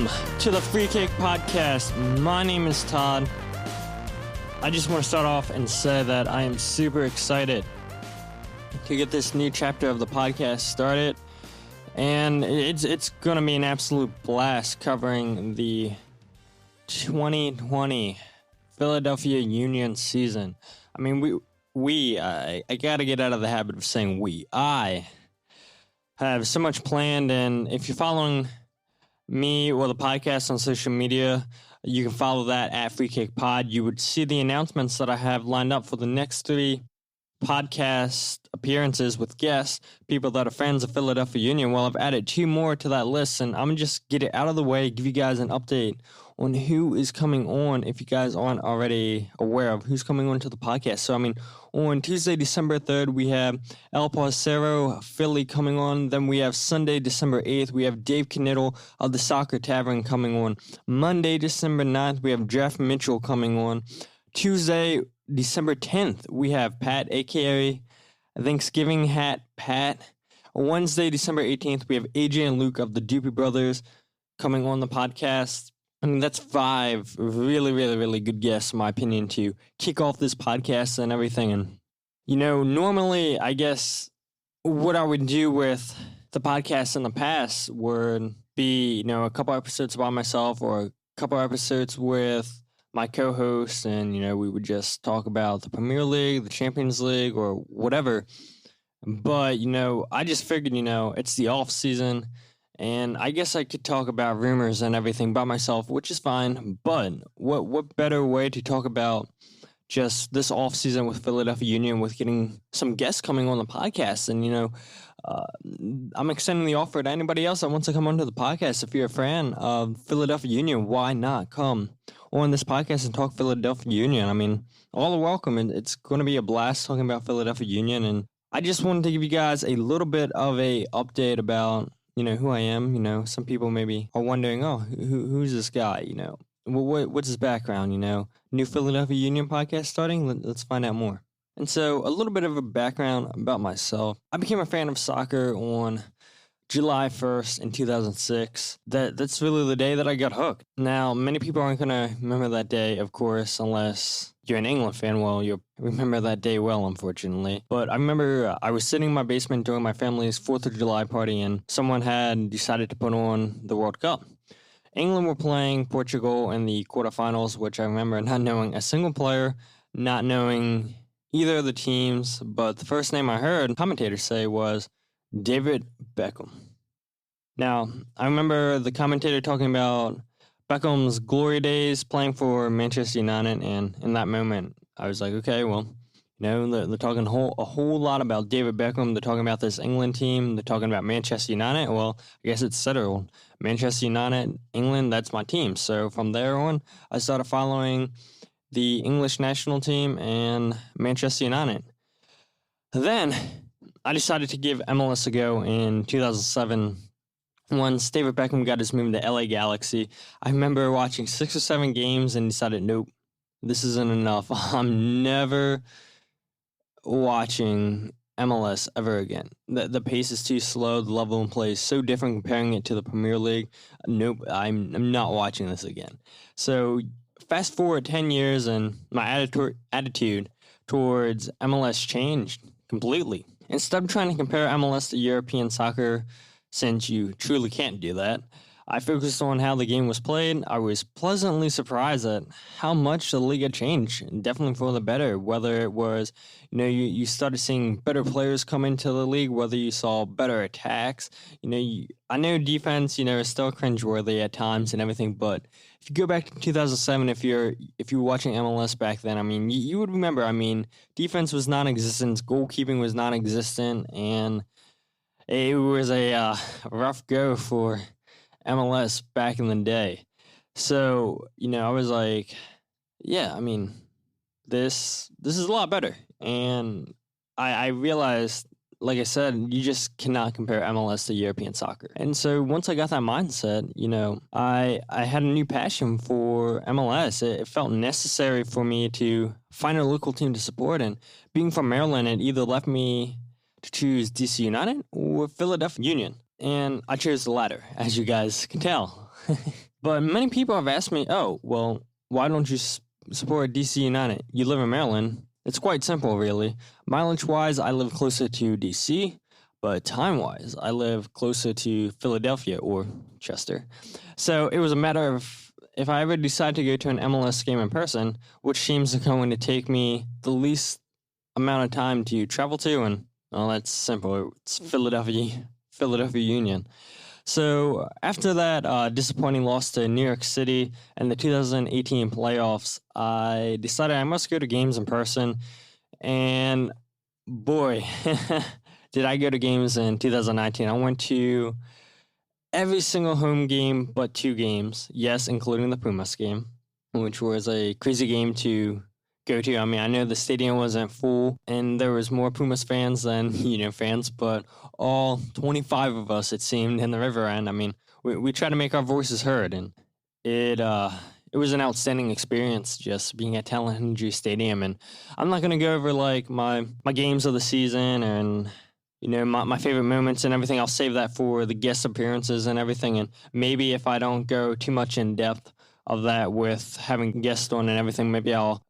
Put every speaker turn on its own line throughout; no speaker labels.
Welcome to the Free Kick Podcast. My name is Todd. I just want to start off and say that I am super excited to get this new chapter of the podcast started. And it's going to be an absolute blast covering the 2020 Philadelphia Union season. I mean, I got to get out of the habit of saying we. I have so much planned, and if you're following me or the podcast on social media, you can follow that at Free Kick Pod. You would see the announcements that I have lined up for the next 3 podcast appearances with guests, people that are fans of Philadelphia Union. Well, I've added 2 more to that list, and I'm going to just get it out of the way, give you guys an update on who is coming on, if you guys aren't already aware of who's coming on to the podcast. So, I mean, on Tuesday, December 3rd, we have El Parcero, Philly, coming on. Then we have Sunday, December 8th, we have Dave Knittel of the Soccer Tavern coming on. Monday, December 9th, we have Jeff Mitchell coming on. Tuesday, December 10th, we have Pat, a.k.a. Thanksgiving Hat Pat. Wednesday, December 18th, we have AJ and Luke of the Doopy Brothers coming on the podcast. I mean, that's 5 really good guests, in my opinion, to kick off this podcast and everything. And, you know, normally, I guess, what I would do with the podcast in the past would be, you know, a couple episodes by myself or a couple episodes with my co-host, and, you know, we would just talk about the Premier League, the Champions League, or whatever. But, you know, I just figured, you know, it's the off season, and I guess I could talk about rumors and everything by myself, which is fine. But what better way to talk about just this off season with Philadelphia Union, with getting some guests coming on the podcast? And, you know, I'm extending the offer to anybody else that wants to come onto the podcast. If you're a fan of Philadelphia Union, why not come on this podcast and talk Philadelphia Union? I mean, all are welcome, and it's going to be a blast talking about Philadelphia Union. And I just wanted to give you guys a little bit of a update about, you know, who I am. You know, some people maybe are wondering, oh, who's this guy? You know, what's his background? You know, new Philadelphia Union podcast starting. Let's find out more. And so, a little bit of a background about myself. I became a fan of soccer on July 1st in 2006. That's really the day that I got hooked. Now, many people aren't going to remember that day, of course, unless you're an England fan. Well, you'll remember that day well, unfortunately. But I remember I was sitting in my basement during my family's 4th of July party, and someone had decided to put on the World Cup. England were playing Portugal in the quarterfinals, which I remember not knowing a single player, not knowing either of the teams, but the first name I heard commentators say was David Beckham. Now, I remember the commentator talking about Beckham's glory days playing for Manchester United, and in that moment, I was like, okay, well, you know, they're talking a whole lot about David Beckham. They're talking about this England team. They're talking about Manchester United. Well, I guess it's settled. Manchester United, England, that's my team. So from there on, I started following the English national team and Manchester United. Then I decided to give MLS a go in 2007. Once David Beckham got his move to LA Galaxy, I remember watching 6 or 7 games and decided, nope, this isn't enough. I'm never watching MLS ever again. The pace is too slow. The level of play is so different comparing it to the Premier League. Nope, I'm not watching this again. So fast forward 10 years, and my attitude towards MLS changed completely. Instead of trying to compare MLS to European soccer, since you truly can't do that, I focused on how the game was played. I was pleasantly surprised at how much the league had changed, and definitely for the better. Whether it was, you know, you started seeing better players come into the league, whether you saw better attacks. You know, I know defense, you know, is still cringeworthy at times and everything, but if you go back to 2007, if you were watching MLS back then, I mean, you would remember, I mean, defense was non-existent, goalkeeping was non-existent, and it was a rough go for MLS back in the day. So, you know, I was like, yeah, I mean, this is a lot better. And I realized, like I said, you just cannot compare MLS to European soccer. And so once I got that mindset, you know, I had a new passion for MLS. It felt necessary for me to find a local team to support. And being from Maryland, it either left me to choose DC United or Philadelphia Union. And I chose the latter, as you guys can tell. But many people have asked me, oh, well, why don't you support DC United? You live in Maryland. It's quite simple, really. Mileage-wise, I live closer to DC, but time-wise, I live closer to Philadelphia or Chester. So it was a matter of if I ever decide to go to an MLS game in person, which teams are going to take me the least amount of time to travel to, and well, that's simple. It's Philadelphia Union. So after that disappointing loss to New York City and the 2018 playoffs, I decided I must go to games in person. And boy, did I go to games in 2019. I went to every single home game but 2 games. Yes, including the Pumas game, which was a crazy game to go to. I mean, I know the stadium wasn't full and there was more Pumas fans than, fans, but all 25 of us, it seemed, in the river end. I mean, we tried to make our voices heard, and it was an outstanding experience just being at Talon Energy Stadium. And I'm not going to go over like my games of the season and my favorite moments and everything. I'll save that for the guest appearances and everything. And maybe if I don't go too much in depth of that with having guests on and everything, maybe I'll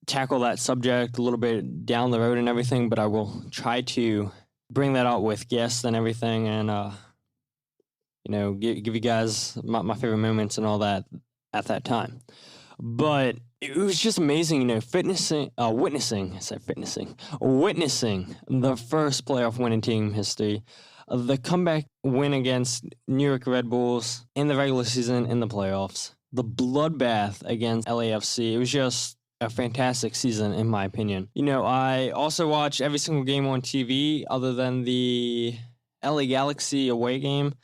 tackle that subject a little bit down the road and everything, but I will try to bring that out with guests and everything, and give you guys my favorite moments and all that at that time. But it was just amazing, witnessing the first playoff winning team in history, the comeback win against New York Red Bulls in the regular season in the playoffs, the bloodbath against LAFC. It was just a fantastic season, in my opinion. I also watched every single game on TV other than the LA Galaxy away game.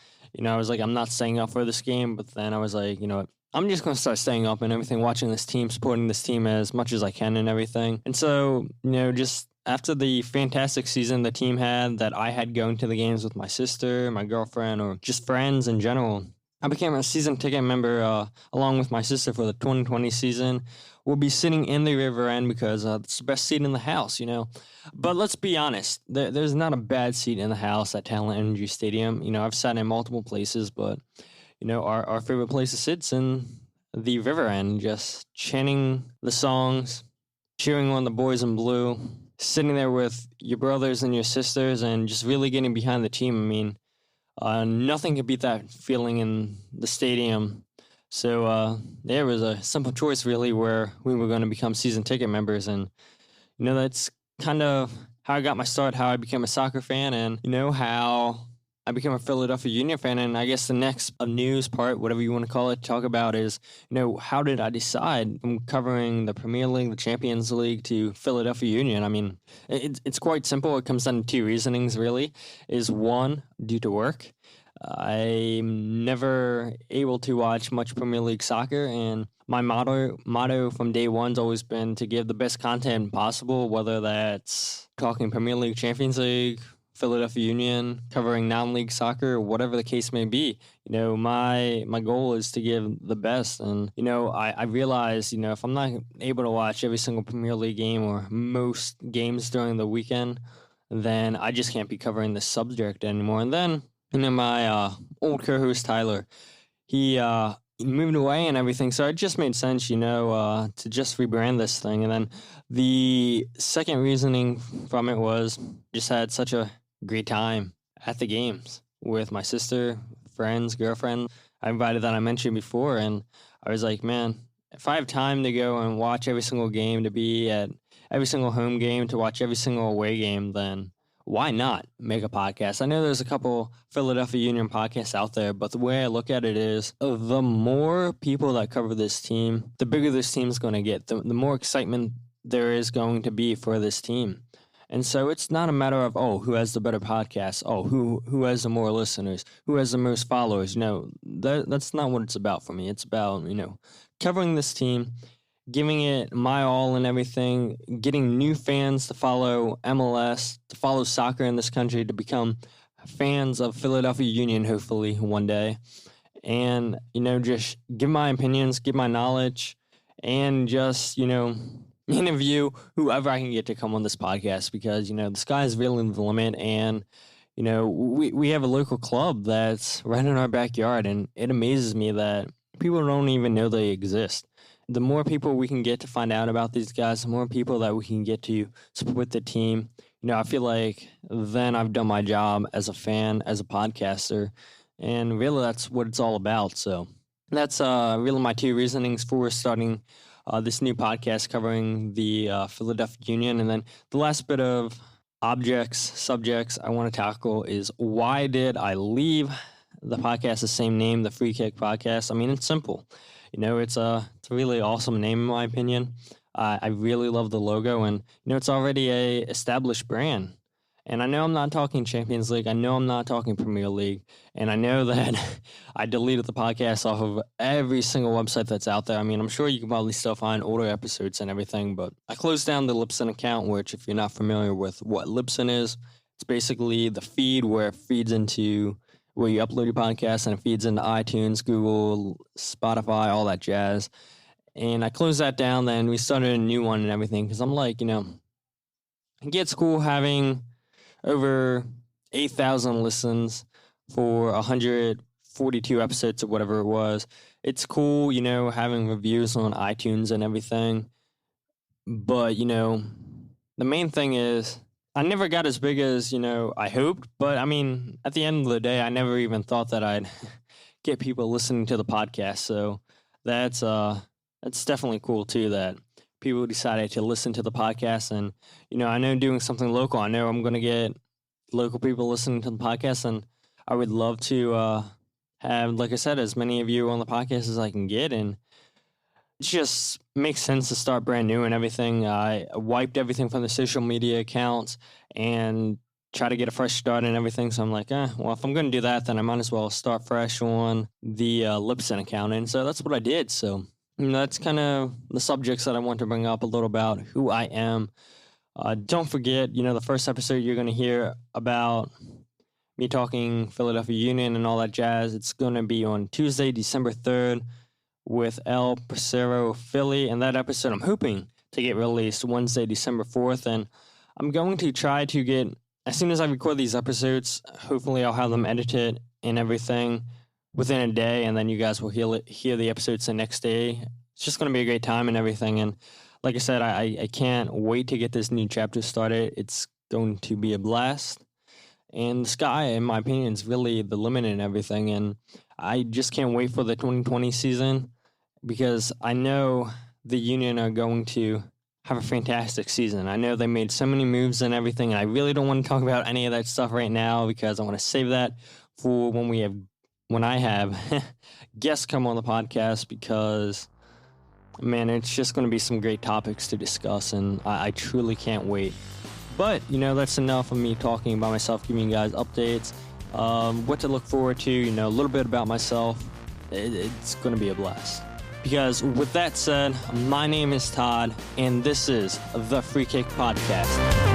I was like, I'm not staying up for this game, but then I was like, what? I'm just going to start staying up and everything, watching this team, supporting this team as much as I can and everything. And so, just after the fantastic season the team had, that I had going to the games with my sister, my girlfriend, or just friends in general, I became a season ticket member along with my sister for the 2020 season. We'll be sitting in the river end because it's the best seat in the house, But let's be honest, there's not a bad seat in the house at Talon Energy Stadium. I've sat in multiple places, but, our favorite place to sit in the river end, just chanting the songs, cheering on the boys in blue, sitting there with your brothers and your sisters and just really getting behind the team. I mean, nothing could beat that feeling in the stadium. So there was a simple choice, really, where we were going to become season ticket members. And, that's kind of how I got my start, how I became a soccer fan, and, how I became a Philadelphia Union fan. And I guess the next news part, whatever you want to call it, talk about is, how did I decide from covering the Premier League, the Champions League, to Philadelphia Union? I mean, it's quite simple. It comes down to 2 reasonings, really. Is one, due to work. I'm never able to watch much Premier League soccer, and my motto from day one's always been to give the best content possible, whether that's talking Premier League, Champions League, Philadelphia Union, covering non-league soccer, whatever the case may be. My goal is to give the best, and I realize if I'm not able to watch every single Premier League game or most games during the weekend, then I just can't be covering this subject anymore. And then my old co-host Tyler, he moved away and everything, so it just made sense, to just rebrand this thing. And then the second reasoning from it was just had such a great time at the games with my sister, friends, girlfriend. I invited that I mentioned before, and I was like, man, if I have time to go and watch every single game, to be at every single home game, to watch every single away game, then why not make a podcast? I know there's a couple Philadelphia Union podcasts out there, but the way I look at it is the more people that cover this team, the bigger this team's going to get, the more excitement there is going to be for this team. And so it's not a matter of, who has the better podcast? Who has the more listeners? Who has the most followers? That's not what it's about for me. It's about, covering this team, giving it my all and everything, getting new fans to follow MLS, to follow soccer in this country, to become fans of Philadelphia Union, hopefully one day. And, just give my opinions, give my knowledge, and just, interview whoever I can get to come on this podcast, because, the sky is really the limit. And, we have a local club that's right in our backyard, and it amazes me that people don't even know they exist. The more people we can get to find out about these guys, the more people that we can get to support the team, I feel like then I've done my job as a fan, as a podcaster, and really that's what it's all about. So that's really my two reasonings for starting this new podcast covering the Philadelphia Union. And then the last bit of subjects I want to tackle is, why did I leave the podcast the same name, the Free Kick Podcast? I mean, it's simple. It's a really awesome name in my opinion. I really love the logo, and it's already a established brand. And I know I'm not talking Champions League. I know I'm not talking Premier League. And I know that I deleted the podcast off of every single website that's out there. I mean, I'm sure you can probably still find older episodes and everything, but I closed down the Libsyn account, which, if you're not familiar with what Libsyn is, it's basically the feed where it feeds into where you upload your podcast, and it feeds into iTunes, Google, Spotify, all that jazz. And I closed that down, then we started a new one and everything, because I'm like, it gets cool having over 8,000 listens for 142 episodes or whatever it was. It's cool, having reviews on iTunes and everything. But, the main thing is, I never got as big as, I hoped. But, I mean, at the end of the day, I never even thought that I'd get people listening to the podcast. So that's definitely cool, too, that people decided to listen to the podcast. And, I know doing something local, I know I'm going to get local people listening to the podcast. And I would love to have, like I said, as many of you on the podcast as I can get. And it just makes sense to start brand new and everything. I wiped everything from the social media accounts and try to get a fresh start and everything. So I'm like, well, if I'm going to do that, then I might as well start fresh on the Libsyn account. And so that's what I did. So that's kind of the subjects that I want to bring up a little about who I am. Don't forget, the first episode you're going to hear about me talking Philadelphia Union and all that jazz. It's going to be on Tuesday, December 3rd with El Presero Philly. And that episode I'm hoping to get released Wednesday, December 4th. And I'm going to try to get, as soon as I record these episodes, hopefully I'll have them edited and everything within a day. And then you guys will hear the episodes the next day. It's just going to be a great time and everything. And like I said, I can't wait to get this new chapter started. It's going to be a blast. And the sky, in my opinion, is really the limit and everything. And I just can't wait for the 2020 season, because I know the Union are going to have a fantastic season. I know they made so many moves and everything, and I really don't want to talk about any of that stuff right now, because I want to save that for when I have guests come on the podcast, because, man, it's just going to be some great topics to discuss, and I truly can't wait. But, that's enough of me talking about myself, giving you guys updates, what to look forward to, a little bit about myself. It's going to be a blast. Because with that said, my name is Todd, and this is the Free Kick Podcast.